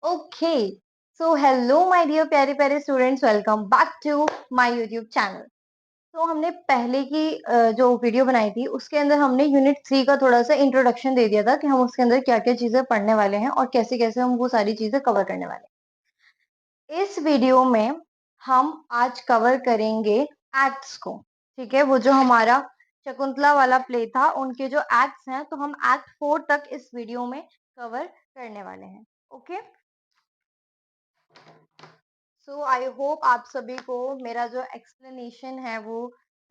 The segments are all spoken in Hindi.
Okay, so hello my dear प्यारे प्यारे students, welcome back to my YouTube channel. तो हमने पहले की जो वीडियो बनाई थी उसके अंदर हमने यूनिट 3 का थोड़ा सा इंट्रोडक्शन दे दिया था कि हम उसके अंदर क्या क्या चीजें पढ़ने वाले हैं और कैसे कैसे हम वो सारी चीजें कवर करने वाले हैं। इस वीडियो में हम आज कवर करेंगे एक्ट्स को। ठीक है, वो जो हमारा शकुंतला वाला प्ले था उनके जो एक्ट्स हैं, तो हम एक्ट 4 तक इस वीडियो में कवर करने वाले हैं। ओके, सो आई होप आप सभी को मेरा जो एक्सप्लेनेशन है वो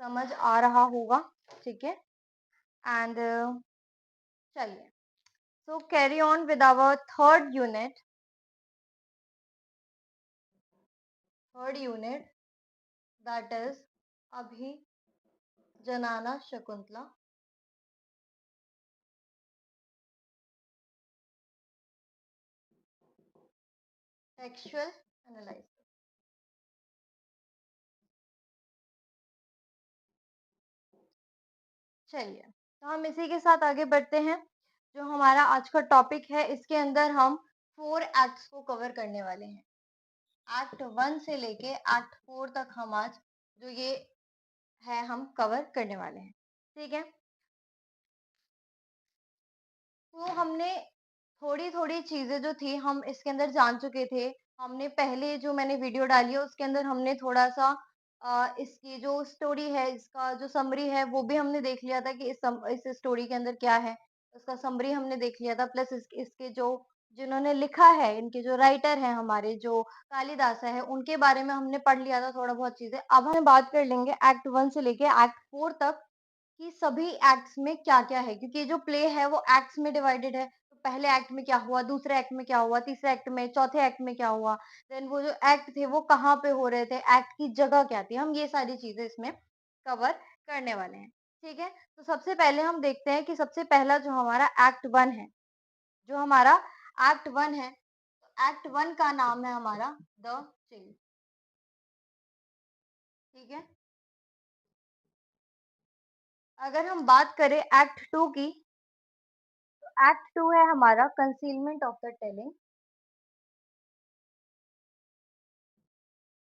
समझ आ रहा होगा। ठीक है, एंड चलिए, so carry on with our third unit that is Abhijnana Shakuntala. Textual analysis. चलिए, तो हम इसी के साथ आगे बढ़ते हैं। जो हमारा आज का टॉपिक है इसके अंदर हम 4 एक्ट्स को कवर करने वाले हैं। एक्ट 1 से लेके एक्ट 4 तक हम आज जो ये है हम कवर करने वाले हैं। ठीक है, तो हमने थोड़ी-थोड़ी चीज़ें जो थी हम इसके अंदर जान चुके थे। हमने पहले जो मैंने वीडियो डाली है उसके अंदर हमने थोड़ा-सा इसकी जो स्टोरी है, इसका जो समरी है वो भी हमने देख लिया था कि इस स्टोरी के अंदर क्या है। उसका समरी हमने देख लिया था, प्लस इसके जो जिन्होंने लिखा है, इनके जो राइटर हैं हमारे जो कालिदासा है, उनके बारे में हमने पढ़ लिया था थोड़ा बहुत चीज़ें। अब हम बात कर लेंगे एक्ट 1 से लेके एक्ट 4 तक कि सभी एक्ट्स में क्या-क्या है, क्योंकि ये जो प्ले है वो एक्ट्स में डिवाइडेड है। तो पहले एक्ट में क्या हुआ, दूसरे एक्ट में क्या हुआ, तीसरे एक्ट में, चौथे एक्ट में क्या हुआ, देन वो जो एक्ट थे वो कहाँ पे हो रहे थे, एक्ट की जगह क्या थी, हम ये सारी चीज़ें इसमें कवर करने वाले हैं। ठीक है? तो सबसे पहले हम देखते हैं कि सबसे पहला जो हमारा एक्ट 1 है, जो हमारा एक्ट 1 है, तो एक्ट 1 का नाम है हमारा द चेज। ठीक है? अगर हम बात करें एक्ट 2 की, तो एक्ट 2 है हमारा concealment of the telling.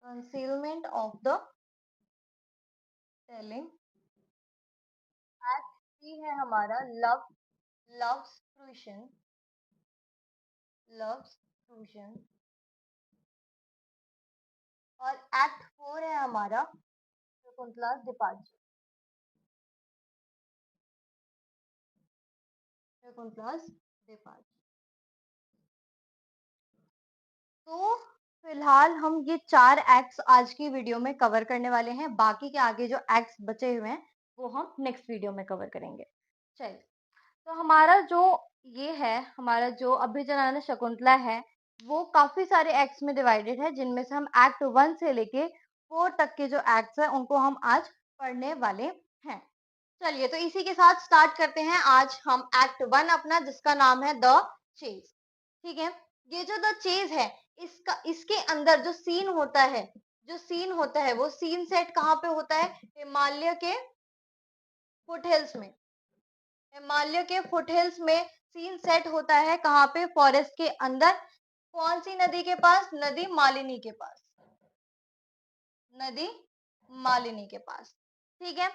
Concealment of the telling. Act 3 है हमारा लव्स फ्रूशन। Loves fruition. और एक्ट 4 है हमारा शकुंतला's डिपार्चर। शकुंतला's डिपार्चर। तो फिलहाल हम ये 4 एक्ट्स आज की वीडियो में कवर करने वाले हैं। बाकी के आगे जो एक्ट्स बचे हुए हैं वो हम नेक्स्ट वीडियो में कवर करेंगे। चलिए, तो हमारा जो ये है, हमारा जो अभिजनान शकुंतला है, वो काफ़ी सारे एक्ट्स में डिवाइडेड है, जिनमें से हम एक्ट 1 से लेके 4 तक के जो एक्ट्स हैं, उनको हम आज पढ़ने वाले हैं। चलिए, तो इसी के साथ स्टार्ट करते हैं आज हम एक्ट 1 अपना, जिसका नाम है द चेज़। ठीक है? ये जो द चेज़ है, इसके अंदर जो सीन होता है, वो सीन सेट कहाँ पे होता है? हिमालय के फुटहिल्स में। हिमालय के फुटहिल्स में सीन सेट होता है, कहाँ पे? फॉरेस्ट के अंदर। कौन सी नदी के पास? नदी मालिनी के पास। नदी मालिनी के पास। ठीक है?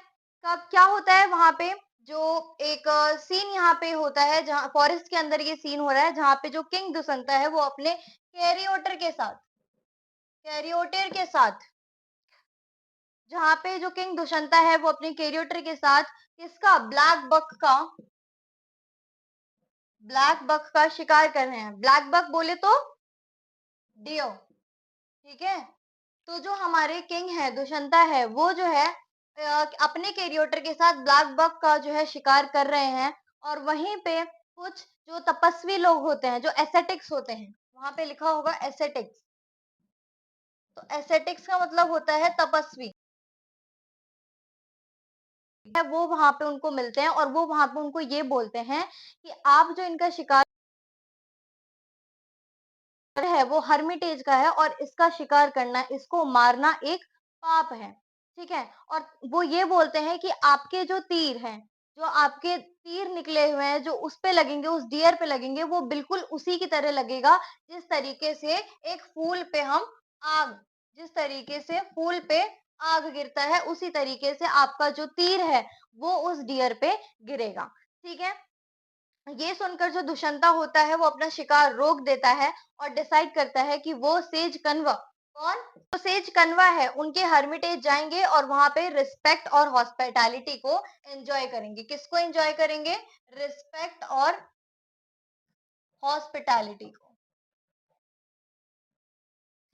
कब क्या होता है वहां पे? जो एक सीन यहाँ पे होता है, जहाँ फॉरेस्ट के अंदर ये सीन हो रहा है, जहाँ पे जो किंग दुष्यंता है वो अपने कैरियोटर के साथ, जहाँ पे जो किंग दुष्यंता है वो अपने कैरियोटर के साथ किसका? ब्लैक बक का शिकार कर रहे हैं। ब्लैक बक बोले तो डियो। ठीक है? तो जो हमारे किंग है, दुष्यंता है, वो जो है अपने कैरियोटर के साथ ब्लैक बक का जो है शिकार कर रहे हैं। और वहीं पे कुछ जो तपस्वी लोग होते हैं, जो एसेटिक्स होते हैं, वहां पे लिखा होगा एसेटिक्स। तो एसेटिक्स का मतलब होता है तपस्वी। वो वहां पे उनको मिलते हैं और वो वहां पे उनको ये बोलते हैं कि आप जो इनका शिकार है वो हर्मिटेज का है और इसका शिकार करना, इसको मारना एक पाप है। ठीक है? और वो ये बोलते हैं कि आपके जो तीर हैं, जो आपके तीर निकले हुए हैं, जो उस पे लगेंगे, उस डियर पे लगेंगे, वो बिल्कुल उसी की तरह लगेगा, जिस तरीके से एक फूल पे हम आग जिस तरीके से फूल पे आग गिरता है, उसी तरीके से आपका जो तीर है, वो उस डियर पे गिरेगा। ठीक है? ये सुनकर जो दुष्यंता होता है वो अपना शिकार रोक देता है और डिसाइड करता है कि वो सेज कन्वा कौन तो सेज कन्वा है उनके हर्मिटेज जाएंगे और वहां पे रिस्पेक्ट और हॉस्पिटैलिटी को एंजॉय करेंगे। किसको एंजॉय करेंगे? रिस्पेक्ट और हॉस्पिटैलिटी को।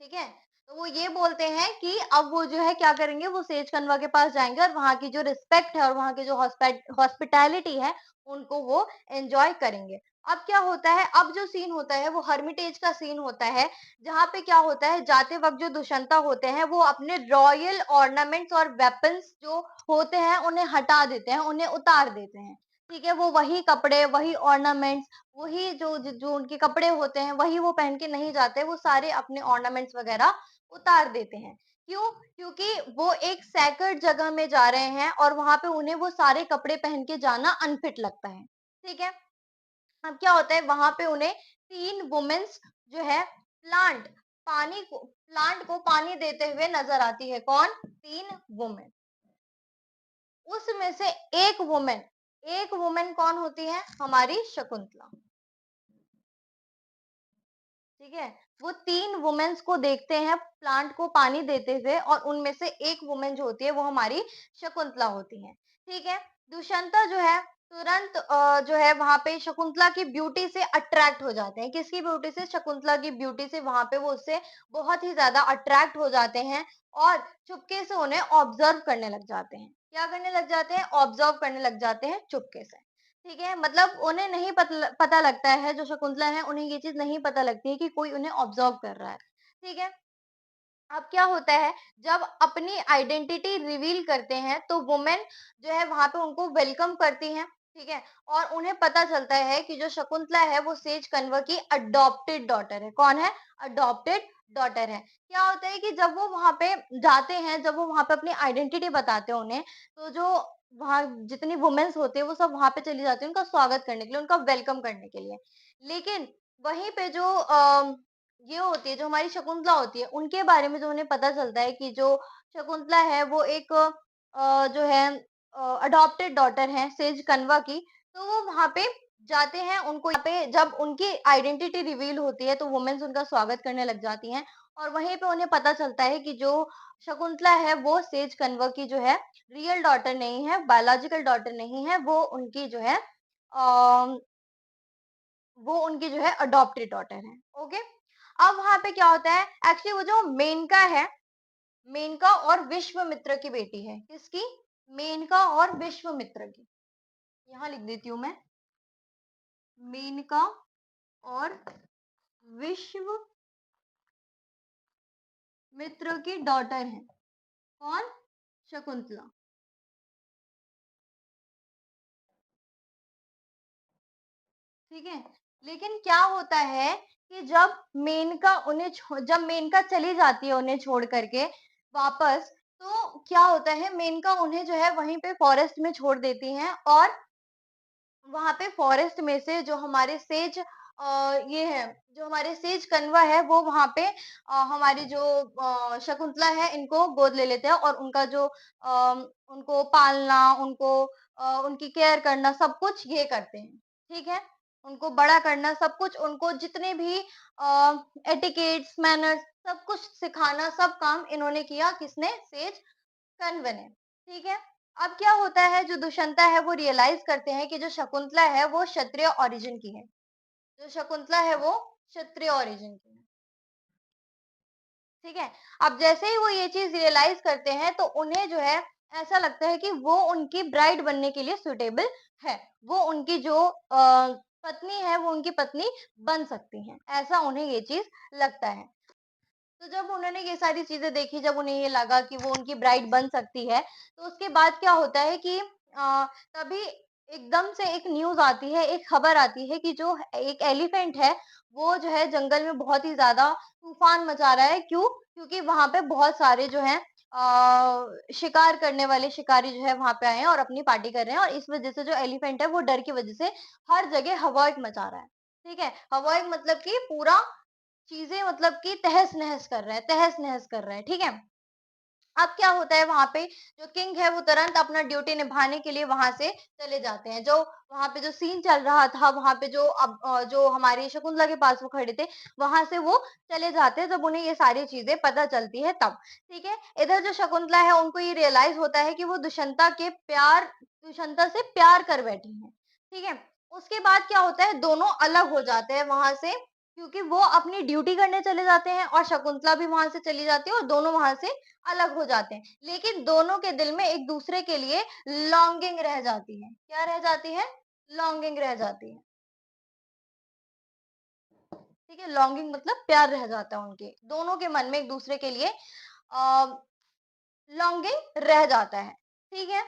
ठीक है? तो वो ये बोलते हैं कि अब वो जो है क्या करेंगे, वो सेज कनवा के पास जाएँगे और वहाँ की जो रिस्पेक्ट है और वहाँ की जो हॉस्पिटैलिटी है, उनको वो एन्जॉय करेंगे। अब क्या होता है, अब जो सीन होता है वो हर्मिटेज का सीन होता है, जहाँ पे क्या होता है, जाते वक़्त जो दुष्यंता होते हैं, वो अपने रॉयल ऑर्नामेंट्स और वेपन्स जो होते हैं, उन्हें हटा देते हैं, उन्हें उतार देते हैं। ठीक है? वो वही कपड़े, वही ऑर्नामेंट्स वही जो उनके कपड़े होते हैं वही वो पहन के नहीं जाते, वो सारे अपने ऑर्नामेंट्स वगैरह उतार देते हैं। क्यों? क्योंकि वो एक सैक्रेड जगह में जा रहे हैं और वहाँ पे उन्हें वो सारे कपड़े पहन के जाना अनफिट लगता है। ठीक है? अब क्या होता है वहाँ पे उन्हें 3 वुमेन्स जो है प्लांट को पानी देते हुए नज़र आती है। कौन? 3 वुमेन। उसमें से एक वुमेन कौन होती है? हमारी शकुंतला। ठीक है? वो 3 वुमेन्स को देखते हैं प्लांट को पानी देते हुए और उनमें से एक वुमन जो होती है वो हमारी शकुंतला होती है। ठीक है? दुष्यंता जो है तुरंत जो है वहाँ पे शकुंतला की ब्यूटी से अट्रैक्ट हो जाते हैं। किसकी ब्यूटी से? शकुंतला की ब्यूटी से वहाँ पे वो उससे बहुत ही ज़्यादा अट्रैक्ट हो जाते हैं और चुपके से उन्हें ऑब्जर्व करने लग जाते हैं। क्या करने लग जाते हैं? ऑब्जर्व करने लग जाते हैं चुपके से। ठीक है? मतलब उन्हें नहीं पता लगता है जो शकुंतला है उन्हें ये चीज़ नहीं पता लगती है कि कोई उन्हें ऑब्जर्व कर रहा है। ठीक है? अब क्या होता है जब अपनी आइडेंटिटी रिवील करते हैं तो वुमेन जो है वहां पे उनको वेलकम करती हैं। ठीक है? और उन्हें पता चलता है कि जो शकुंतला है वो सेज कन्वर की अडॉप्टेड डॉटर है। कौन है? अडॉप्टेड डॉटर है। क्या होता है कि जब वो वहां पे जाते हैं, जब वो वहां पे अपनी आइडेंटिटी बताते हैं उन्हें, तो जो वहां जितनी वुमेन्स होती है वो सब वहां पे चली जाती है उनका स्वागत करने के लिए, उनका वेलकम करने के लिए। लेकिन वहीं पे जो ये होती है, जो हमारी शकुंतला होती है, उनके बारे में जो उन्हें पता चलता है कि जो शकुंतला है वो एक जो है अडॉप्टेड डॉटर है सेज कन्वा की, तो वो वहाँ पे जाते हैं, उनको यहाँ पे जब उनकी आइडेंटिटी रिवील होती है, तो वुमेन्स उनका स्वागत करने लग जाती हैं और वहीं पे उन्हें पता चलता है कि जो शकुंतला है वो सेज कन्वा की जो है रियल डॉटर नहीं है, बायोलॉजिकल डॉटर नहीं है, वो उनकी जो है अडॉप्टेड डॉटर है। ओके? अब वहाँ पे क्या होता है एक्चुअली वो जो मेनका है, मेनका और विश्वामित्र की बेटी है। किसकी? मेनका और विश्वामित्र की। यहाँ लिख देती हूँ मैं, मेनका और विश्वामित्र की डॉटर है। कौन? शकुंतला। ठीक है? लेकिन क्या होता है कि जब मेनका चली जाती है उन्हें छोड़ करके वापस, तो क्या होता है मेनका उन्हें जो है वहीं पे फॉरेस्ट में छोड़ देती हैं और वहाँ पे फॉरेस्ट में से जो हमारे सेज ये है, जो हमारे सेज कनवा है वो वहाँ पे हमारी जो शकुंतला है इनको गोद ले लेते हैं और उनका जो उनको पालना, उनकी केयर करना सब कुछ ये करते हैं। ठीक है? उनको बड़ा करना सब कुछ उनको जितने भी एटिकेट्स, मैनर्स सब कुछ सिखाना सब काम इन्होंने किया किसने? सेज कण्व ने। ठीक है? अब क्या होता है जो दुष्यंता है वो रियलाइज़ करते हैं कि जो शकुंतला है वो क्षत्रिय ओरिजिन की है। जो शकुंतला है वो क्षत्रिय ओरिजिन की है। ठीक है? अब जैसे ही वो ये चीज़ रियलाइज़ करते हैं तो उन्हें जो है ऐसा लगता है कि वो उनकी ब्राइड बनने के लिए सूटेबल है। वो उनकी जो पत्नी है वो उनकी पत्नी बन सकती हैं। ऐसा उन्हें ये चीज़ लगता है। तो जब उन्होंने ये सारी चीज़ें देखी, जब उन्हें ये लगा कि वो उनकी ब्राइड बन सकती है, तो उसके बाद क्या होता है कि तभी एकदम से एक न्यूज़ आती है, एक खबर आती है कि जो एक एलिफेंट है, वो जो है जंगल में बहुत ही ज़्यादा तूफ़ान मचा रहा है। क्यों? क्योंकि वहाँ पे बहुत सारे जो हैं शिकार करने वाले शिकारी जो है वहाँ पे आए हैं और अपनी पार्टी कर रहे हैं, और इस वज़ह से जो एलिफेंट है वो डर की वज़ह से हर जगह हवॉइक मचा रहा है। ठीक है? हवॉइक मतलब कि पूरा चीज़ें मतलब कि तहस-नहस कर रहा है, तहस-नहस कर रहा है। ठीक है? अब क्या होता है वहाँ पे, जो किंग है वो तुरंत अपना ड्यूटी निभाने के लिए वहाँ से चले जाते हैं। जो वहाँ पे जो सीन चल रहा था, वहाँ पे जो जो हमारी शकुंतला के पास वो खड़े थे, वहाँ से वो चले जाते हैं जब उन्हें ये सारी चीज़ें पता चलती है तब, ठीक है? इधर जो शकुंतला है उनको ये रियलाइज़ होता है कि वो दुष्यंता से प्यार कर बैठी हैं, ठीक है? उसके बाद क्या होता है, दोनों अलग हो जाते हैं वहाँ से, क्योंकि वो अपनी ड्यूटी करने चले जाते हैं और शकुंतला भी वहाँ से चली जाती है और दोनों वहाँ से अलग हो जाते हैं। लेकिन दोनों के दिल में एक दूसरे के लिए लॉन्गिंग रह जाती है। क्या रह जाती है? लॉन्गिंग रह जाती है। ठीक है? लॉन्गिंग मतलब प्यार रह जाता है उनके। दोनों के मन में एक दूसरे के लिए लॉन्गिंग रह जाता है। ठीक है?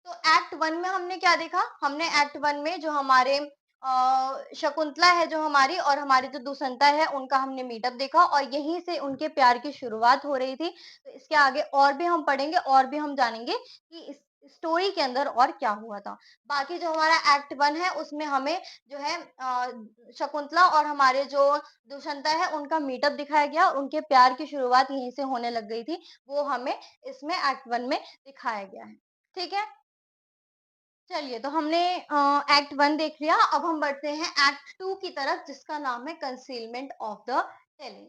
तो एक्ट 1 में हमने क्या देखा? हमने एक्ट 1 में जो हमारे शकुंतला है जो हमारी, और हमारी जो दुष्यंता है उनका हमने मीटअप देखा, और यहीं से उनके प्यार की शुरुआत हो रही थी। तो इसके आगे और भी हम पढ़ेंगे और भी हम जानेंगे कि इस स्टोरी के अंदर और क्या हुआ था। बाकी जो हमारा एक्ट 1 है उसमें हमें जो है शकुंतला और हमारे जो दुष्यंता है उनका मीटअप दिखाया गया, उनके प्यार की शुरुआत यहीं से होने लग गई थी। वो हमें इसमें एक्ट 1 में दिखाया गया है। ठीक है? चलिए, तो हमने एक्ट 1 देख लिया, अब हम बढ़ते हैं एक्ट 2 की तरफ जिसका नाम है कंसीलमेंट ऑफ द टेलिंग।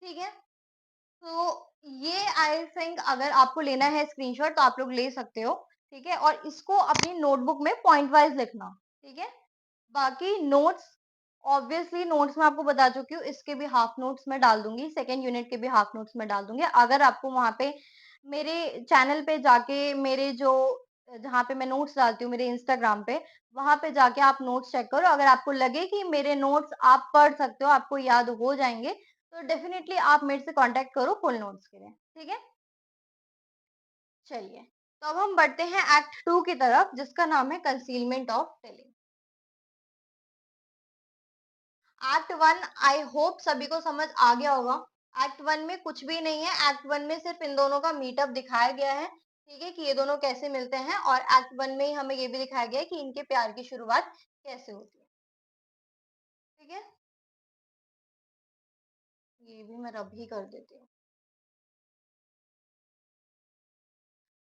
ठीक है? तो ये आई थिंक अगर आपको लेना है स्क्रीनशॉट तो आप लोग ले सकते हो, ठीक है? और इसको अपनी नोटबुक में पॉइंट वाइज़ लिखना, ठीक है? बाकी नोट्स, ऑब्वियसली नोट्स मैं आपको बता चुकी हूँ, इसके भी हाफ नोट्स मैं डाल दूँगी, सेकंड यूनिट के भी हाफ नोट्स मैं डाल दूँगी। अगर आपको वहाँ पे मेरे चैनल पे जाके मेरे जो जहाँ पे मैं नोट्स डालती हूँ मेरे इंस्टाग्राम पे, वहाँ पे जाके आप नोट्स चेक करो। अगर आपको लगे कि मेरे नोट्स आप पढ़ सकते हो, आपको याद हो जाएँगे, तो डेफिनिटली आप मेरे से कॉन्टैक्ट करो फुल नोट्स के लिए, ठीक है? चलिए, तो अब हम बढ़ते हैं एक्ट 2 की तरफ जिसका नाम है concealment of telling. Act 1 I hope सभी को समझ आ गया होगा। एक्ट 1 में कुछ भी नहीं है, एक्ट 1 में सिर्फ इन दोनों का मीटअप दिखाया गया है, ठीक है? कि ये दोनों कैसे मिलते हैं, और एक्ट 1 में ही हमें ये भी दिखाया गया है कि इनके प्यार की शुरुआत कैसे होती है, ठीक है? ये भी मैं रब ही कर देती हूँ।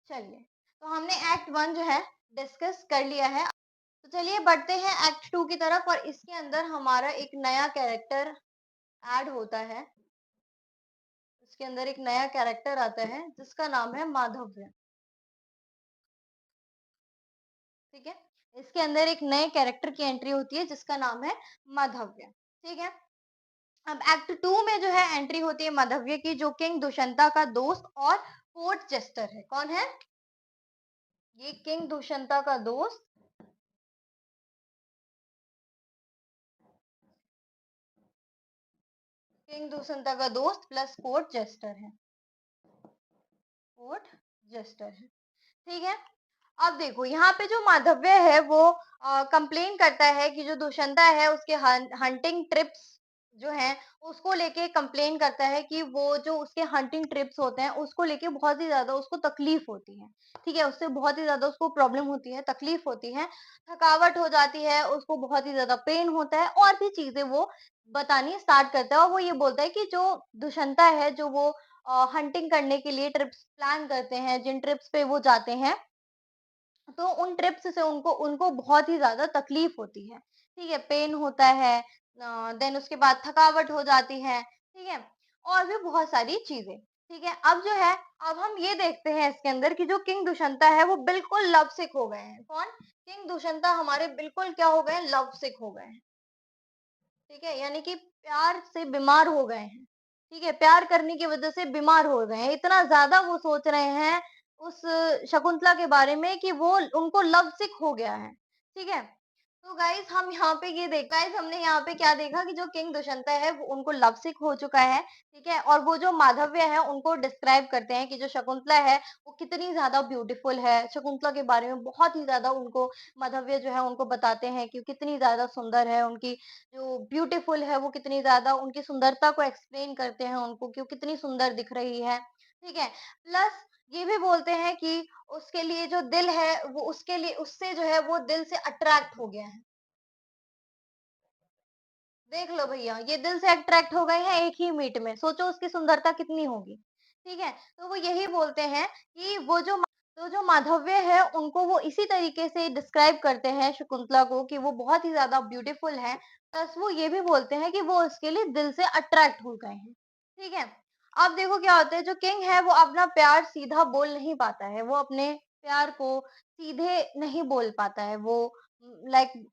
चलिए, तो हमने एक्ट 1 जो है डिस्कस कर लिया है। तो चलिए बढ़ते हैं एक्ट 2 की तरफ, और इसके अंदर हमारा एक नया कैरेक्टर ऐड होता है। इसके अंदर एक नया कैरेक्टर आता है जिसका नाम है माधव्य, ठीक है? इसके अंदर एक नए कैरेक्टर की एंट्री होती है जिसका नाम है माधव्य, ठीक है? अब एक्ट 2 में जो है एंट्री होती है माधव्य की, जो किंग दुष्यंता का दोस्त और कोर्ट जेस्टर है। कौन है? ये किंग दुष्यंता का दोस्त, किंग दुष्यंता का दोस्त प्लस कोर्ट जेस्टर है। कोर्ट जेस्टर है, ठीक है? अब देखो यहाँ पे जो माधव्य है वो कंप्लेन करता है कि जो दुष्यंता है उसके हंटिंग ट्रिप्स जो हैं उसको लेके कंप्लेन करता है कि वो जो उसके हंटिंग ट्रिप्स होते हैं उसको लेके बहुत ही ज्यादा उसको तकलीफ होती है, ठीक है? उससे बहुत ही ज्यादा उसको प्रॉब्लम होती है, तकलीफ होती है, थकावट हो जाती है, उसको बहुत ही ज्यादा पेन होता है, और भी चीजें वो बतानी स्टार्ट करता है। और वो ये बोलता है कि जो दुष्यंता है, जो वो हंटिंग करने के लिए ट्रिप्स प्लान करते हैं, जिन ट्रिप्स पे वो जाते हैं, तो उन ट्रिप्स से उनको उनको बहुत ही ज़्यादा तकलीफ होती है, ठीक है? पेन होता है, देन उसके बाद थकावट हो जाती है, ठीक है? और भी बहुत सारी चीज़ें, ठीक है? अब जो है, अब हम ये देखते हैं इसके अंदर कि जो किंग दुष्यंता है वो बिल्कुल लव सिक हो गए हैं। कौन? किंग दुष्यंता हमारे बिल्कुल क्या हो गए हैं? लव सिक हो गए हैं। ठीक है? यानी कि प्यार से बीमार हो गए हैं, ठीक है? प्यार करने की वज़ह से बीमार हो गए हैं। इतना ज़्यादा वो सोच रहे हैं उस शकुंतला के बारे में कि वो उनको लव सिक हो गया है, ठीक है? तो गाइज़ हम यहाँ पे ये देखा गाइज़ हमने यहाँ पे क्या देखा कि जो किंग दुष्यंता है वो उनको लव सिक हो चुका है, ठीक है? और वो जो माधव्य है उनको डिस्क्राइब करते हैं कि जो शकुंतला है वो कितनी ज़्यादा ब्यूटीफुल है। शकुंतला के बारे में बहुत ही ज़्यादा उनको माधव्य जो है उनको बताते हैं कि कितनी ज़्यादा सुंदर है, उनकी जो ब्यूटीफुल है वो कितनी ज़्यादा, उनकी सुंदरता को एक्सप्लेन करते हैं उनको कि वो कितनी सुंदर दिख रही है, ठीक है? प्लस ये भी बोलते हैं कि उसके लिए जो दिल है वो उसके लिए उससे जो है वो दिल से अट्रैक्ट हो गया है। देख लो भैया, ये दिल से अट्रैक्ट हो गए हैं एक ही मीट में, सोचो उसकी सुंदरता कितनी होगी, ठीक है? तो वो यही बोलते हैं कि तो जो माधव्य है उनको वो इसी तरीके से डिस्क्राइब करते हैं शकुंतला को कि वो बहुत ही ज़्यादा ब्यूटीफुल है, प्लस वो ये भी बोलते हैं कि वो उसके लिए दिल से अट्रैक्ट हो गए हैं, ठीक है? अब देखो क्या होता है, जो किंग है वो अपना प्यार सीधा बोल नहीं पाता है, वो अपने प्यार को सीधे नहीं बोल पाता है, वो लाइक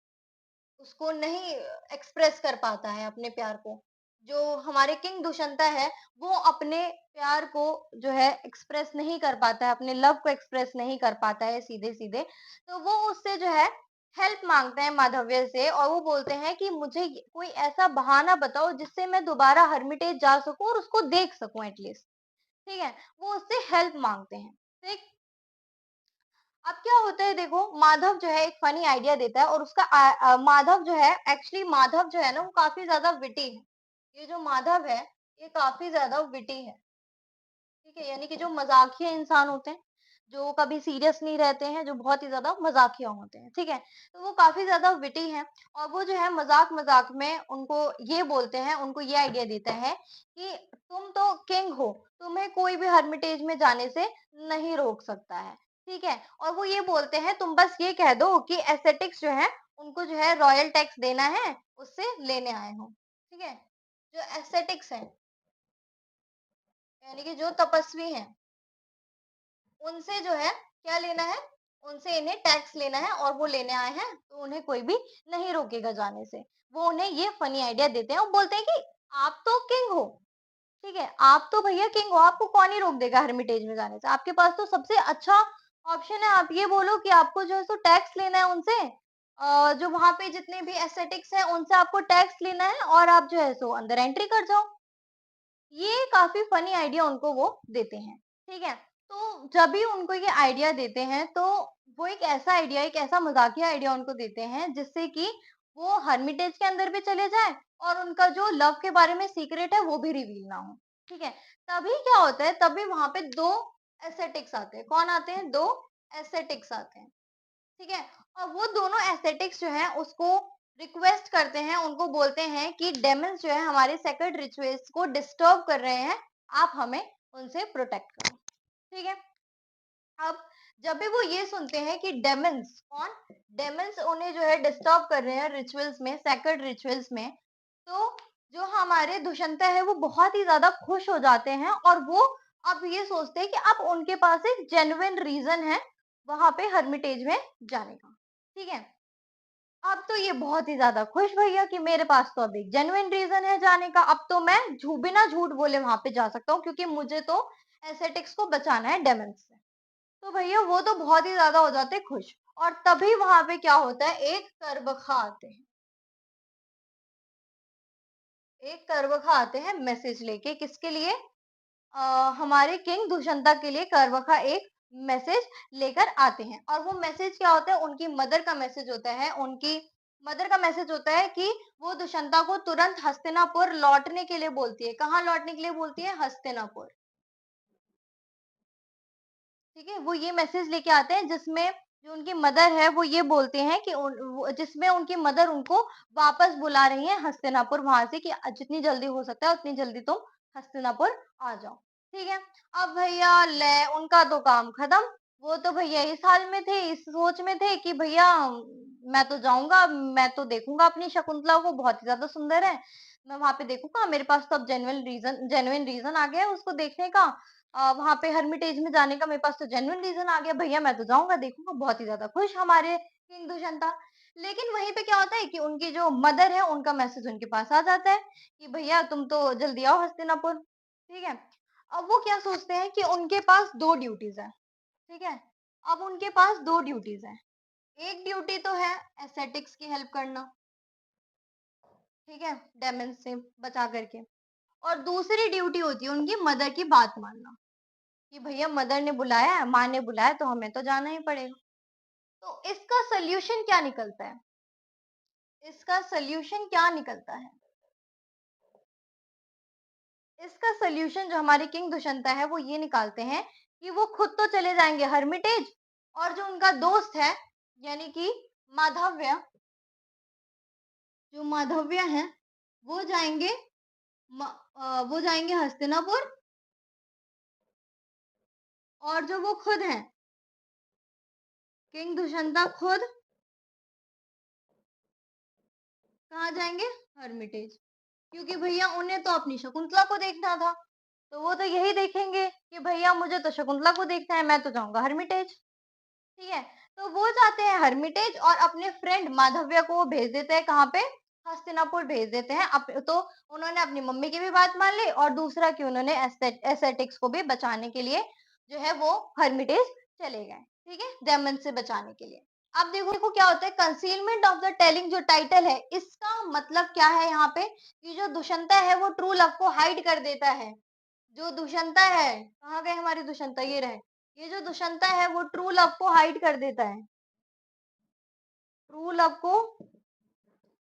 उसको नहीं एक्सप्रेस कर पाता है अपने प्यार को। जो हमारे किंग दुष्यंता है, वो अपने प्यार को जो है एक्सप्रेस नहीं कर पाता है, अपने लव को एक्सप्रेस नहीं कर पाता है सीधे-सीधे। तो वो उससे जो है हेल्प माँगते हैं माधव्य से और वो बोलते हैं कि मुझे कोई ऐसा बहाना बताओ जिससे मैं दोबारा हर्मिटेज जा सकूँ और उसको देख सकूँ एटलीस्ट, ठीक है? वो उससे हेल्प माँगते हैं, ठीक? अब क्या होता है देखो, माधव जो है एक फनी आइडिया देता है और उसका माधव जो है एक्चुअली माधव जो है ना वो काफी ज्यादा विटी है। ये जो माधव है ये काफी ज्यादा विटी है, ठीक है? यानी कि जो मजाकिया इंसान होते हैं, जो कभी सीरियस नहीं रहते हैं, जो बहुत ही ज़्यादा मज़ाकिया होते हैं, ठीक है? तो वो काफ़ी ज़्यादा विटी हैं और वो जो है मज़ाक-मज़ाक में उनको ये बोलते हैं, उनको ये आइडिया देता है कि तुम तो किंग हो, तुम्हें कोई भी हर्मिटेज में जाने से नहीं रोक सकता है, ठीक है? और वो ये बोलते हैं तुम बस ये कह दो कि एस्थेटिक्स जो है, उनको जो है रॉयल टैक्स देना है, उससे लेने आए हो, ठीक है? जो एस्थेटिक्स हैं, यानी कि जो तपस्वी हैं उनसे जो है क्या लेना है? उनसे इन्हें टैक्स लेना है और वो लेने आए हैं, तो उन्हें कोई भी नहीं रोकेगा जाने से। वो उन्हें ये फनी आइडिया देते हैं और बोलते हैं कि आप तो किंग हो, ठीक है? आप तो भैया किंग हो, आपको कौन ही रोक देगा हेरिटेज में जाने से? आपके पास तो सबसे अच्छा ऑप्शन है, आप ये बोलो कि आपको जो है सो टैक्स लेना है उनसे जो वहाँ पे जितने भी एस्थेटिक्स हैं, उनसे आपको टैक्स लेना है और आप जो है सो अंदर एंट्री कर जाओ। ये काफ़ी फ़नी आइडिया उनको वो देते हैं, ठीक है? तो जब भी उनको ये आइडिया देते हैं, तो वो एक ऐसा मज़ाकिया आइडिया उनको देते हैं, जिससे कि वो हर्मिटेज के अंदर भी चले जाएँ और उनका जो लव के बारे में सीक्रेट है, वो भी रिवील ना हो, ठीक है? तभी क्या होता है, तभी वहाँ पे 2 एस्थेटिक्स आते हैं। कौन आते हैं? 2 एस्थेटिक्स आते हैं। ठीक है? और वो दोनों एस्थेटिक्स जो हैं उसको रिक्वेस्ट करते हैं, उनको बोलते हैं कि डेमन्स जो है हमारे सेक्रेड रिचुअल्स को डिस्टर्ब कर रहे हैं, आप हमें उनसे प्रोटेक्ट करो। ठीक है? अब जब भी वो ये सुनते हैं कि डेमन्स कौन? डेमन्स उन्हें जो है डिस्टर्ब कर रहे हैं रिचुअल्स में, सेक्रेड रिचुअल्स में, तो जो हमारे दुष्यंता है वो बहुत ही ज़्यादा खुश हो जाते हैं और वो अब ये सोचते हैं कि अब उनके पास एक जेन्युइन रीज़न है वहाँ पे हर्मिटेज में जाने का। ठीक है? अब तो ये बहुत ही ज़्यादा खुश भैया कि मेरे पास तो अब एक जेन्युइन रीज़न है जाने का, अब तो मैं बिना झूठ बोले वहाँ पे जा सकता हूँ क्योंकि मुझे तो एस्थेटिक्स को बचाना है डेमन्स से। तो भैया वो तो बहुत ही ज़्यादा हो जाते हैं खुश और तभी वहाँ पे क्या होता है, एक करवखा आते हैं मैसेज लेके किसके लिए? अ, हमारे किंग दुष्यंता के लिए करवखा एक मैसेज लेकर आते हैं और वो मैसेज क्या होता है, उनकी मदर का मैसेज होता है। उनकी मदर का मैसेज होता है कि वो दुष्यंता को तुरंत हस्तिनापुर लौटने के लिए बोलती है। कहाँ लौटने के लिए बोलती है? हस्तिनापुर। ठीक है? वो ये मैसेज लेके आते हैं जिसमें जो उनकी मदर है वो ये बोलते हैं कि जिसमें उनकी मदर उनको वापस बुला रही है हस्तिनापुर वहां से कि जितनी जल्दी हो सकता है उतनी जल्दी तुम हस्तिनापुर आ जाओ। ठीक है? अब भैया ले उनका तो काम खत्म। वो तो भैया इस हाल में थे, इस सोच में थे कि भैया मैं तो जाऊंगा, मैं तो देखूंगा अपनी शकुंतला को, बहुत ही ज्यादा सुंदर है, मैं वहां पे देखूंगा, मेरे पास तो अब जेन्युइन रीजन आ गया है उसको देखने का, वहाँ पे हर्मिटेज में जाने का मेरे पास तो जेन्युइन रीज़न आ गया, भैया मैं तो जाऊँगा, देखूँगा, बहुत ही ज़्यादा खुश हमारे किंग दुष्यंता। लेकिन वहीं पे क्या होता है कि उनकी जो मदर है, उनका मैसेज उनके पास आ जाता है कि भैया तुम तो जल्दी आओ हस्तिनापुर, ठीक है? अब वो क्या सोचते हैं कि उनके पास 2 ड्यूटीज़ हैं, ठीक है? अब उनके पास 2 ड्यूटीज़ हैं। एक ड्यूटी तो है एस्थेटिक्स की हेल्प करना, ठीक है? डेमन्स से बचा करके और दूसरी ड्यूटी होती है उनकी मदर की बात मानना। कि भैया मदर ने बुलाया है, माँ ने बुलाया तो हमें तो जाना ही पड़ेगा। तो इसका सॉल्यूशन क्या निकलता है? इसका सॉल्यूशन क्या निकलता है? इसका सॉल्यूशन जो हमारे किंग दुष्यंता है वो ये निकालते हैं कि वो खुद तो चले जाएंगे हर्मिटेज, और जो उनका दोस्त है यानी कि माधव्य, जो माधव्य है वो जाएंगे वो जाएंगे हस्तिनापुर, और जो वो खुद हैं किंग दुष्यंता खुद कहाँ जाएंगे, हर्मिटेज। क्योंकि भैया उन्हें तो अपनी शकुंतला को देखना था, तो वो तो यही देखेंगे कि भैया मुझे तो शकुंतला को देखना है, मैं तो जाऊंगा हर्मिटेज। ठीक है, तो वो जाते हैं हर्मिटेज और अपने फ्रेंड माधव्य को वो भेज देते हैं कहाँ पे, हस्तिनापुर भेज देते हैं। तो उन्होंने अपनी मम्मी की भी बात मान ली, और दूसरा कि उन्होंने एस्थेटिक्स को भी बचाने के लिए जो है वो हर्मिटेज चले गए। ठीक है, डेमन से बचाने के लिए। अब देखो देखो क्या होता है, कंसीलमेंट ऑफ द टेलिंग जो टाइटल है इसका मतलब क्या है यहाँ पे, कि जो दुष्यंता है वो ट्रू लव को हाइड कर देता है। जो दुष्यंता है, कहाँ गए हमारी दुष्यंता, ये रहे। ये जो दुष्यंता है वो ट्रू लव को हाइड कर देता है, ट्रू लव को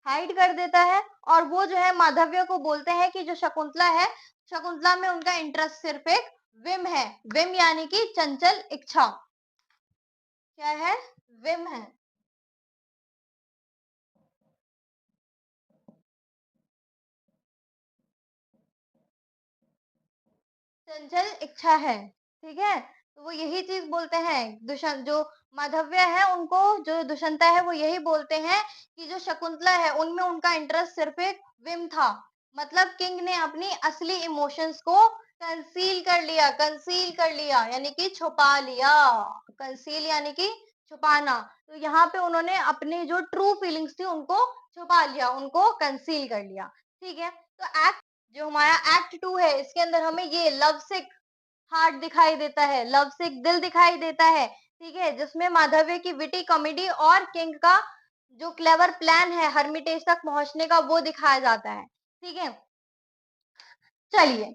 हाइड कर देता है। और वो जो है माधव्य को बोलते हैं कि जो शकुंतला है, शकुंतला में उनका इंटरेस्ट सिर्फ एक विम है। विम यानी कि चंचल इच्छा। क्या है, विम है, चंचल इच्छा है। ठीक है, तो वो यही चीज बोलते हैं, दुष्यंत जो माधव्य है उनको, जो दुष्यंता है वो यही बोलते हैं कि जो शकुंतला है उनमें उनका इंटरेस्ट सिर्फ एक विम था। मतलब किंग ने अपनी असली इमोशंस को कंसील कर लिया यानी कि छुपा लिया। कंसील यानी कि छुपाना, तो यहाँ पे उन्होंने अपनी जो ट्रू फीलिंग्स थी उनको छुपा लिया, उनको कंसील कर लिया। ठीक है, तो एक्ट जो हमारा एक्ट 2 है इसके अंदर हमें ये लव सिक हार्ट दिखाई देता है, लव सिक दिल दिखाई देता है। ठीक है, जिसमें माधव्य की विटी कॉमेडी और किंग का जो क्लेवर प्लान है हर्मिटेज तक पहुंचने का वो दिखाया जाता है। ठीक है, चलिए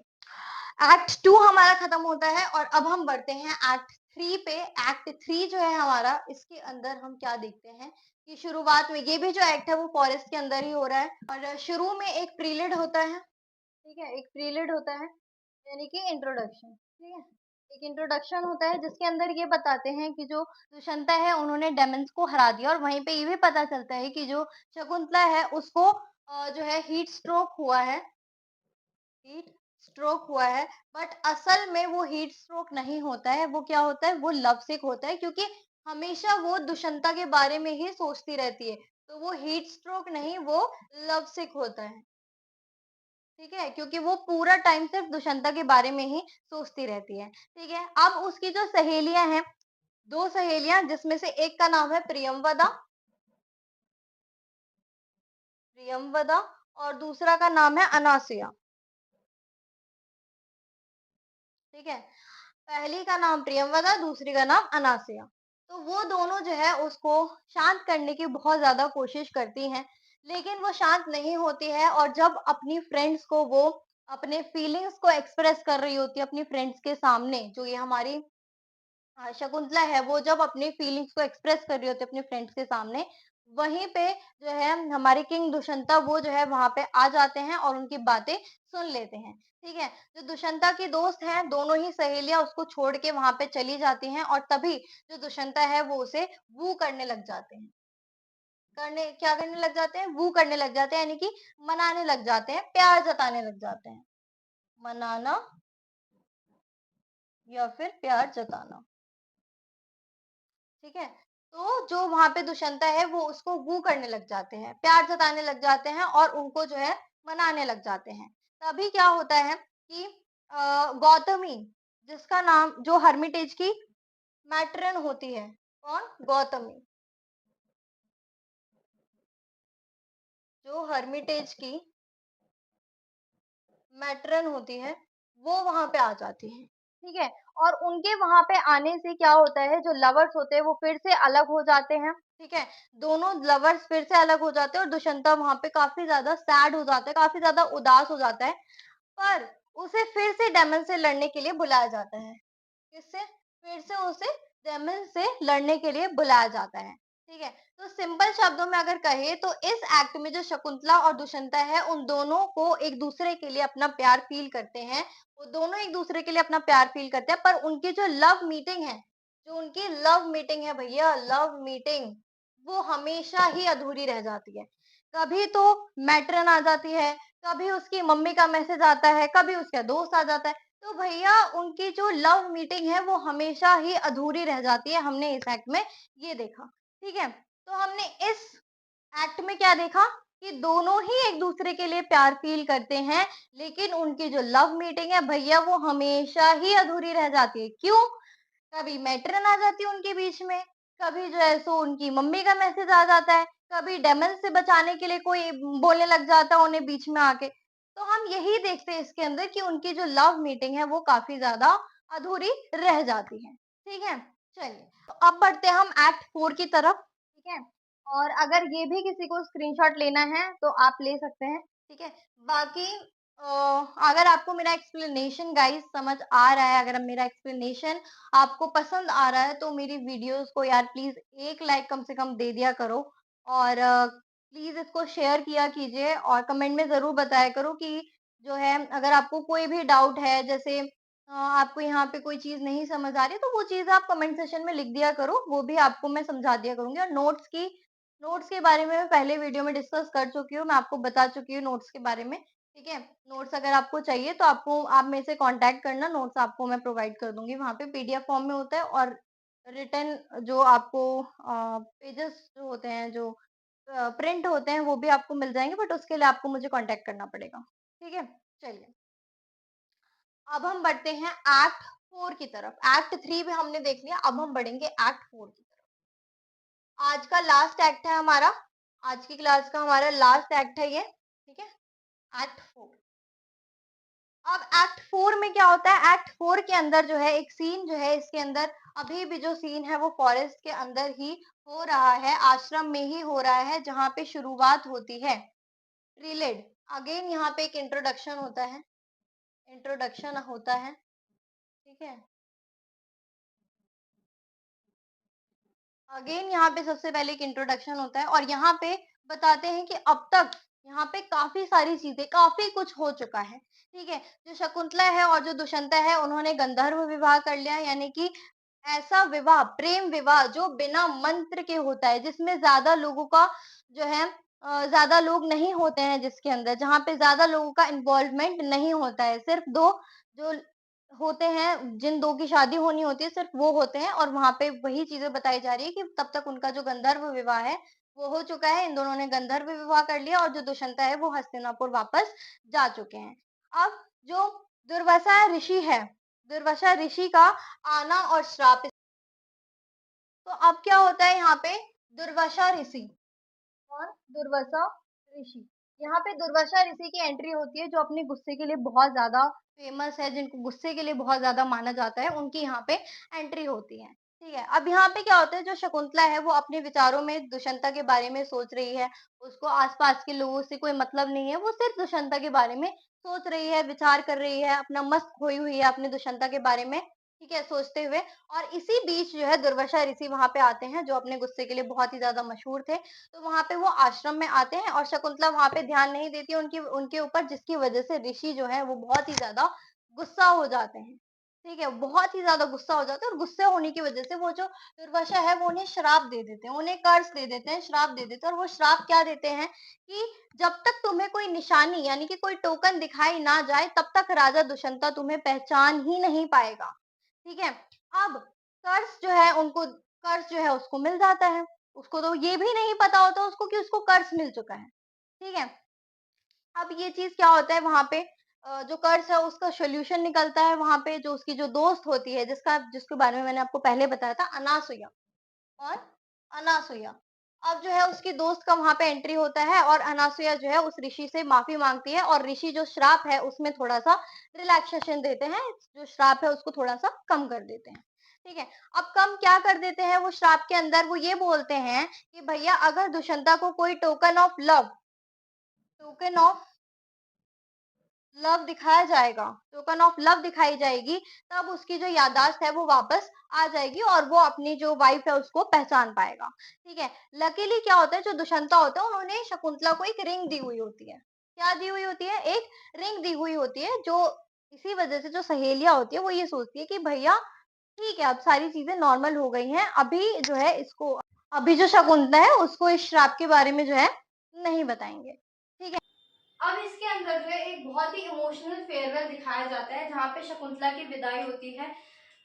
एक्ट 2 हमारा खत्म होता है और अब हम बढ़ते हैं एक्ट 3 पे। एक्ट 3 जो है हमारा, इसके अंदर हम क्या देखते हैं कि शुरुआत में ये भी जो एक्ट है वो फॉरेस्ट के अंदर ही हो रहा है, और शुरू में एक प्रीलिड होता है। ठीक है, एक प्रीलिड होता है यानी कि इंट्रोडक्शन। ठीक है, एक इंट्रोडक्शन होता है जिसके अंदर ये बताते हैं कि जो दुष्यंता है उन्होंने डेमन्स को हरा दिया, और वहीं पे ये भी पता चलता है कि जो शकुंतला है उसको जो है हीट स्ट्रोक हुआ है, हीट स्ट्रोक हुआ है। बट असल में वो हीट स्ट्रोक नहीं होता है, वो क्या होता है, वो लव सिक होता है, क्योंकि हमेशा वो दुष्यंता के बारे में ही सोचती रहती है। तो वो हीट स्ट्रोक नहीं, वो लव सिक होता है। ठीक है, क्योंकि वो पूरा टाइम सिर्फ दुष्यंता के बारे में ही सोचती रहती है। ठीक है, अब उसकी जो सहेलियां हैं, दो सहेलियां, जिसमें से एक का नाम है प्रियमवदा, प्रियमवदा, और दूसरा का नाम है अनासुया। ठीक है, पहली का नाम प्रियमवदा, दूसरी का नाम अनासुया। तो वो दोनों जो है उसको शांत करने की बहुत ज्यादा कोशिश करती हैं, लेकिन वो शांत नहीं होती है। और जब अपनी फ्रेंड्स को वो अपने फीलिंग्स को एक्सप्रेस कर रही होती है अपनी फ्रेंड्स के सामने, जो ये हमारी शकुंतला है, वो जब अपनी फीलिंग्स को एक्सप्रेस कर रही होती है अपने फ्रेंड्स के सामने, वहीं पे जो है हमारे किंग दुष्यंता वो जो है वहां पे आ जाते हैं और उनकी बातें सुन लेते हैं। ठीक है, जो दुष्यंता की दोस्त हैं, दोनों ही सहेलियां उसको छोड़ के वहां पे चली जाती हैं, और तभी जो दुष्यंता है वो उसे वू करने लग जाते हैं। क्या करने लग जाते हैं, वू करने लग जाते हैं, यानी कि मनाने लग जाते हैं, प्यार जताने लग जाते हैं। मनाना या फिर प्यार जताना। ठीक है, तो जो वहां पे दुष्यंता है वो उसको वू करने लग जाते हैं, प्यार जताने लग जाते हैं, और उनको जो है मनाने लग जाते हैं। तभी क्या होता है कि गौतमी, जिसका नाम, जो हर्मिटेज की मैट्रन होती है, कौन, गौतमी, जो हर्मिटेज की मैट्रन होती है, वो वहां पे आ जाती है। ठीक है, और उनके वहां पे आने से क्या होता है, जो लवर्स होते हैं वो फिर से अलग हो जाते हैं। ठीक है, दोनों लवर्स फिर से अलग हो जाते हैं, और दुष्यंता वहां पे काफी ज्यादा सैड हो जाता है, काफी ज्यादा उदास हो जाता है। पर उसे फिर से डेमन से लड़ने के लिए बुलाया जाता है। किससे, फिर से उसे डेमन से लड़ने के लिए बुलाया जाता है। ठीक है? तो सिंपल शब्दों में अगर कहें तो इस एक्ट में जो शकुंतला और दुष्यंता है, उन दोनों को एक-दूसरे के लिए अपना प्यार फ़ील करते हैं। वो दोनों एक-दूसरे के लिए अपना प्यार फ़ील करते हैं, पर उनकी जो लव मीटिंग है, जो उनकी लव मीटिंग है भैया, लव मीटिंग, वो हमेशा ही अधूरी रह जाती है। कभी तो मैट्रन आ जाती है, कभी उसकी मम्मी का मैसेज आता है, कभी उसका दोस्त आ जाता है। तो भैया उनकी जो लव मीटिंग है, वो हमेशा ही अधूरी रह जाती है, हमने इस एक्ट में ये देखा। ठीक है? तो हमने इस एक्ट में क्या देखा कि दोनों ही एक-दूसरे के लिए प्यार फ़ील करते हैं, लेकिन उनकी जो लव मीटिंग है भैया वो हमेशा ही अधूरी रह जाती है। क्यों? कभी मैट्रन आ जाती है उनके बीच में, कभी जो है सो उनकी मम्मी का मैसेज आ जाता है, कभी डेमन से बचाने के लिए कोई बोलने लग जाता है उन्हें बीच में आके। तो हम यही देखते हैं इसके अंदर कि उनकी जो लव मीटिंग है वो काफ़ी ज़्यादा अधूरी रह जाती है। ठीक है? चलिए, तो अब बढ़ते हैं हम एक्ट 4 की तरफ, ठीक है? और अगर ये भी किसी को स्क्रीनशॉट लेना है तो आप ले सकते हैं, ठीक है? बाकी अ, अगर आपको मेरा एक्सप्लेनेशन गाइस समझ आ रहा है, अगर मेरा एक्सप्लेनेशन आपको पसंद आ रहा है तो मेरी वीडियोस को यार प्लीज़ 1 लाइक कम से कम दे दिया करो और प्लीज़ इसको शेयर किया कीजिए और कमेंट में ज़रूर बताया करो कि जो है अगर आपको कोई भी डाउट है जैसे आपको यहाँ पे कोई चीज़ नहीं समझ आ रही तो वो चीज़ आप कमेंट सेक्शन में लिख दिया करो, वो भी आपको मैं समझा दिया करूँगी और नोट्स के बारे में मैं पहले वीडियो में डिस्कस कर चुकी हूँ, मैं आपको बता चुकी हूँ नोट्स के बारे में, ठीक है? नोट्स अगर आपको चाहिए तो आपको आप मेरे से कॉन्टैक्ट करना, नोट्स आपको मैं प्रोवाइड कर दूँगी। वहाँ पे पीडीएफ फॉर्म में होता है और रिटन जो आपको पेजेज़ जो होते हैं, जो प्रिंट होते हैं, वो भी आपको मिल जाएँगे बट उसके लिए आपको मुझे कॉन्टैक्ट करना पड़ेगा। ठीक है? चलिए, अब हम बढ़ते हैं एक्ट 4 की तरफ। एक्ट 3 भी हमने देख लिया, अब हम बढ़ेंगे एक्ट 4 की तरफ। आज का लास्ट एक्ट है हमारा, आज की क्लास का हमारा लास्ट एक्ट है ये, ठीक है? एक्ट 4। अब एक्ट 4 में क्या होता है, एक्ट 4 के अंदर जो है एक सीन जो है इसके अंदर अभी भी जो सीन है वो फॉरेस्ट के अंदर ही हो रहा है, आश्रम में ही हो रहा है जहाँ पे शुरुआत होती है। प्रीलेड अगेन यहाँ पे एक इंट्रोडक्शन होता है, इंट्रोडक्शन होता है, ठीक है? अगेन यहाँ पे सबसे पहले एक इंट्रोडक्शन होता है और यहाँ पे बताते हैं कि अब तक यहाँ पे काफ़ी सारी चीज़ें, काफ़ी कुछ हो चुका है, ठीक है? जो शकुंतला है और जो दुष्यंता है उन्होंने गंधर्व विवाह कर लिया यानी कि ऐसा विवाह, प्रेम विवाह जो बिना मंत्र के होता है, जिसमें ज़्यादा लोगों का जो है ज़्यादा लोग नहीं होते हैं जिसके अंदर, जहाँ पे ज़्यादा लोगों का इन्वॉल्वमेंट नहीं होता है, सिर्फ़ 2 जो होते हैं, जिन 2 की शादी होनी होती है, सिर्फ़ वो होते हैं और वहाँ पे वही चीज़ें बताई जा रही है कि तब तक उनका जो गंधर्व विवाह है, वो हो चुका है। इन दोनों ने गंधर्व विवाह कर लिया और जो दुष्यंता है, वो हस्तिनापुर वापस जा चुके हैं। अब जो दुर्वासा ऋषि है, दुर्वासा ऋषि का आना और श्राप, तो अब क्या होता है यहाँ पे दुर्वासा ऋषि और दुर्वासा ऋषि। यहाँ पे दुर्वासा ऋषि की एंट्री होती है जो अपने गुस्से के लिए बहुत ज़्यादा फेमस है, जिनको गुस्से के लिए बहुत ज़्यादा माना जाता है, उनकी यहाँ पे एंट्री होती है। ठीक है, अब यहाँ पे क्या होता है जो शकुंतला है वो अपने विचारों में दुष्यंता के बारे में सोच रही है, उसको आस-पास के लोगों से कोई मतलब नहीं है, वो सिर्फ दुष्यंता के बारे में सोच रही है, विचार कर रही है, अपना मस्त खोई हुई है अपने दुष्यंता के बारे में, ठीक है, सोचते हुए और इसी बीच जो है दुर्वासा ऋषि वहाँ पे आते हैं जो अपने गुस्से के लिए बहुत ही ज़्यादा मशहूर थे। तो वहाँ पे वो आश्रम में आते हैं और शकुंतला वहाँ पे ध्यान नहीं देती है उनकी उनके ऊपर जिसकी वजह से ऋषि जो है वो बहुत ही ज़्यादा गुस्सा हो जाते हैं। ठीक है? बहुत ही ज़्यादा गुस्सा हो जाते हैं और गुस्से होने की वजह से वो जो दुर्वासा है वो उन्हें श्राप दे देते हैं, उन्हें कर्स दे देते हैं, श्राप दे देते हैं और वो श्राप क्या देते हैं कि जब तक तुम्हें कोई निशानी यानी कि कोई टोकन दिखाई ना जाए तब तक राजा दुष्यंता तुम्हें पहचान ही नहीं पाएगा। ठीक है? अब कर्स जो है उनको कर्स जो है उसको मिल जाता है। उसको तो ये भी नहीं पता होता उसको कि उसको कर्ज मिल चुका है, ठीक है? अब ये चीज़ क्या होता है वहाँ पे जो कर्ज है उसका सॉल्यूशन निकलता है वहाँ पे जो उसकी जो दोस्त होती है जिसके बारे में मैंने आपको पहले बताया था अनासुया और अनासुया। अब जो है उसकी दोस्त का वहाँ पे एंट्री होता है और अनासुया जो है उस ऋषि से माफ़ी माँगती है और ऋषि जो श्राप है उसमें थोड़ा-सा रिलैक्सेशन देते हैं, जो श्राप है उसको थोड़ा-सा कम कर देते हैं। ठीक है? अब कम क्या कर देते हैं वो श्राप के अंदर वो ये बोलते हैं कि भैया अगर दुष्यंता को कोई टोकन ऑफ लव दिखाया जाएगा, टोकन ऑफ लव दिखाई जाएगी, तब उसकी जो याददाश्त है वो वापस आ जाएगी और वो अपनी जो वाइफ है उसको पहचान पाएगा। ठीक है। लकीली क्या होता है, जो दुष्यंता होता है उन्होंने शकुंतला को एक रिंग दी हुई होती है। क्या दी हुई होती है? एक रिंग दी हुई होती है, जो इसी वजह से जो सहेलियां होती है वो ये सोचती है कि भैया ठीक है, अब सारी चीजें नॉर्मल हो गई हैं, अभी जो है इसको, अभी जो शकुंतला है उसको इस श्राप के बारे में जो है नहीं बताएंगे। ठीक है। अब इसके अंदर जो है एक बहुत ही इमोशनल फेयरवेल दिखाया जाता है, जहाँ पे शकुंतला की विदाई होती है।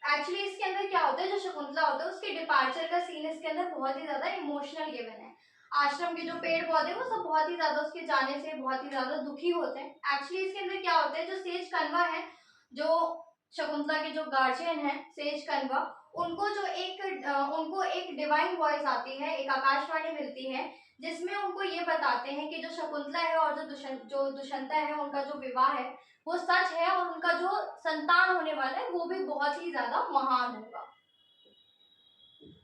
एक्चुअली इसके अंदर क्या होता है, जो शकुंतला होता है उसके डिपार्चर का सीन इसके अंदर बहुत ही ज्यादा इमोशनल गिवन है। आश्रम के जो पेड़ पौधे वो सब बहुत ही ज्यादा उसके जाने से बहुत ही ज्यादा दुखी होते हैं। एक्चुअली इसके अंदर क्या होता है, जो सेज कन्वा है, जो शकुंतला के जो गार्जियन है सेज कन्वा, उनको एक डिवाइन वॉइस आती है, एक आकाशवाणी मिलती है, जिसमें उनको ये बताते हैं कि जो शकुंतला है और जो दुष्यंता है उनका जो विवाह है वो सच है, और उनका जो संतान होने वाला है वो भी बहुत ही ज्यादा महान होगा।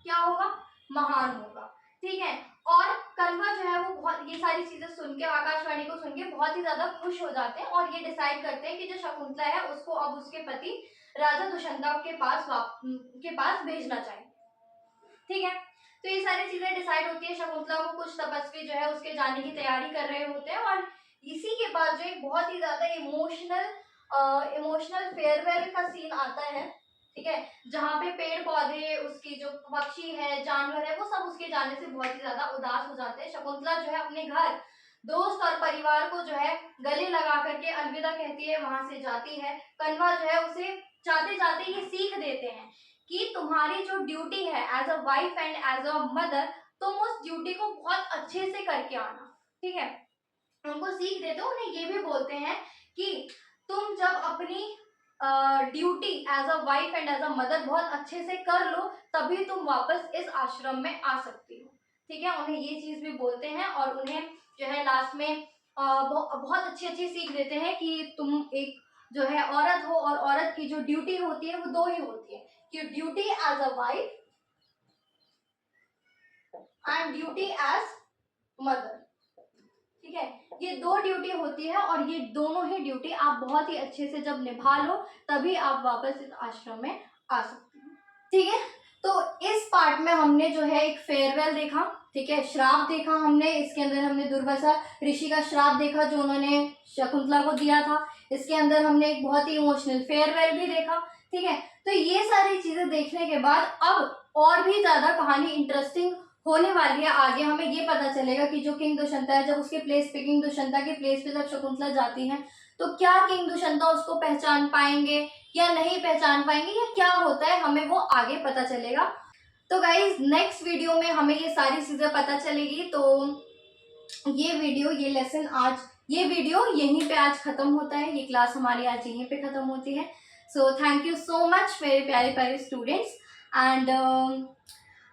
क्या होगा? महान होगा। ठीक है। और कन्वा जो है वो बहुत ये सारी चीजें सुन के, आकाशवाणी को सुन के बहुत ही ज्यादा खुश हो जाते हैं और ये डिसाइड करते हैं कि जो शकुंतला है उसको अब उसके पति राजा दुष्यंता के पास भेजना चाहिए। ठीक है। तो ये सारी चीजें डिसाइड होती है, शकुंतला को कुछ तपस्वी जो है उसके जाने की तैयारी कर रहे होते हैं, और इसी के बाद जो एक बहुत ही ज्यादा इमोशनल फेयरवेल का सीन आता है। ठीक है। जहाँ पे पेड़ पौधे, उसकी जो पक्षी है, जानवर है, वो सब उसके जाने से बहुत ही ज्यादा उदास हो जाते हैं। शकुंतला जो है अपने घर, दोस्त और परिवार को जो है गले लगा करके अलविदा कहती है, वहां से जाती है। कन्वा जो है उसे जाते जाते ये सीख देते हैं कि तुम्हारी जो ड्यूटी है as a wife and as a mother, तुम उस ड्यूटी को बहुत अच्छे से करके आना। ठीक है। उनको सीख देते हो, उन्हें ये भी बोलते हैं कि तुम जब अपनी duty as a wife and as a mother बहुत अच्छे से कर लो, तभी तुम वापस इस आश्रम में आ सकती हो। ठीक है। उन्हें ये चीज भी बोलते हैं और उन्हें जो है लास्ट में बहुत अच्छी अच्छी सीख देते हैं कि तुम एक जो है औरत हो, और औरत की जो ड्यूटी होती है वो दो ही होती है, कि duty as a wife and duty as mother. ठीक है। ये दो ड्यूटी होती है, और ये दोनों ही ड्यूटी आप बहुत ही अच्छे से जब निभा लो, तभी आप वापस इस आश्रम में आ सकते हो। ठीक है। तो इस पार्ट में हमने जो है एक फेयरवेल देखा। ठीक है। श्राप देखा हमने, इसके अंदर हमने दुर्वासा ऋषि का श्राप देखा जो उन्होंने शकुंतला को दिया था। इसके अंदर हमने एक बहुत ही इमोशनल फेयरवेल भी देखा। ठीक है। तो ये सारी चीजें देखने के बाद अब और भी ज्यादा कहानी इंटरेस्टिंग होने वाली है। आगे हमें ये पता चलेगा कि जो किंग दुष्यंता है, जब उसके प्लेस पे, किंग दुष्यंता के प्लेस पे जब शकुंतला जाती है, तो क्या किंग दुष्यंता उसको पहचान पाएंगे या नहीं पहचान पाएंगे, या क्या होता है, हमें वो आगे पता चलेगा। तो गाइज नेक्स्ट वीडियो में हमें ये सारी चीजें पता चलेगी। तो ये वीडियो यहीं पे आज खत्म होता है, ये क्लास हमारी आज यहीं पे खत्म होती है। So thank you so much मेरे प्यारे प्यारे स्टूडेंट्स। एंड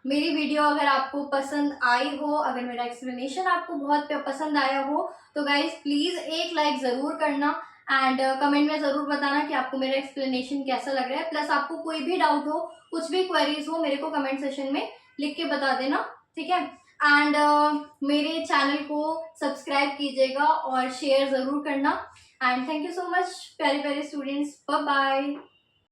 मेरी वीडियो अगर आपको पसंद आई हो, अगर मेरा एक्सप्लेनेशन आपको बहुत पसंद आया हो, तो गाइज प्लीज एक लाइक जरूर करना एंड कमेंट में जरूर बताना कि आपको मेरा एक्सप्लेनेशन कैसा लग रहा है। प्लस आपको कोई भी डाउट हो, कुछ भी क्वेरीज हो, मेरे को कमेंट सेशन में लिख के बता देना। ठीक है। एंड मेरे चैनल को सब्सक्राइब कीजिएगा और शेयर जरूर करना। And thank you so much प्यारे प्यारे स्टूडेंट्स। Bye bye.